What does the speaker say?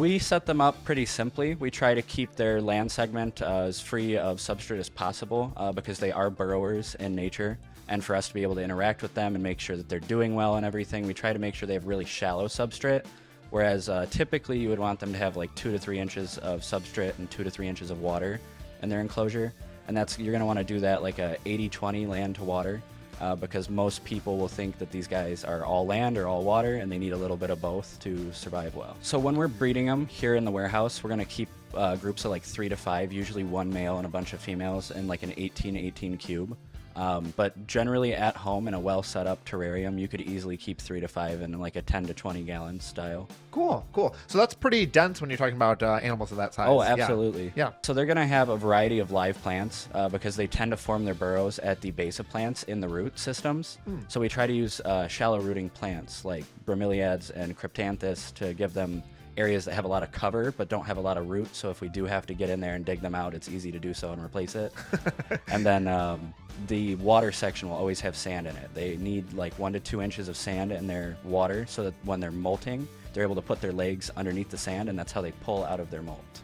We set them up pretty simply. We try to keep their land segment as free of substrate as possible because they are burrowers in nature. And for us to be able to interact with them and make sure that they're doing well and everything, we try to make sure they have really shallow substrate. Whereas typically you would want them to have like 2 to 3 inches of substrate and 2 to 3 inches of water in their enclosure. And you're going to want to do that like a 80-20 land to water. Because most people will think that these guys are all land or all water, and they need a little bit of both to survive well. So when we're breeding them here in the warehouse, we're going to keep groups of like 3 to 5, usually one male and a bunch of females in like an 18-18 cube. But generally at home in a well set up terrarium, you could easily keep 3 to 5 in like a 10 to 20 gallon style. Cool. So that's pretty dense when you're talking about animals of that size. Oh, absolutely. Yeah. So they're going to have a variety of live plants because they tend to form their burrows at the base of plants in the root systems. So we try to use shallow rooting plants like bromeliads and cryptanthus to give them areas that have a lot of cover but don't have a lot of root. So if we do have to get in there and dig them out, it's easy to do so and replace it. And then the water section will always have sand in it. They need like 1 to 2 inches of sand in their water so that when they're molting, they're able to put their legs underneath the sand, and that's how they pull out of their molt.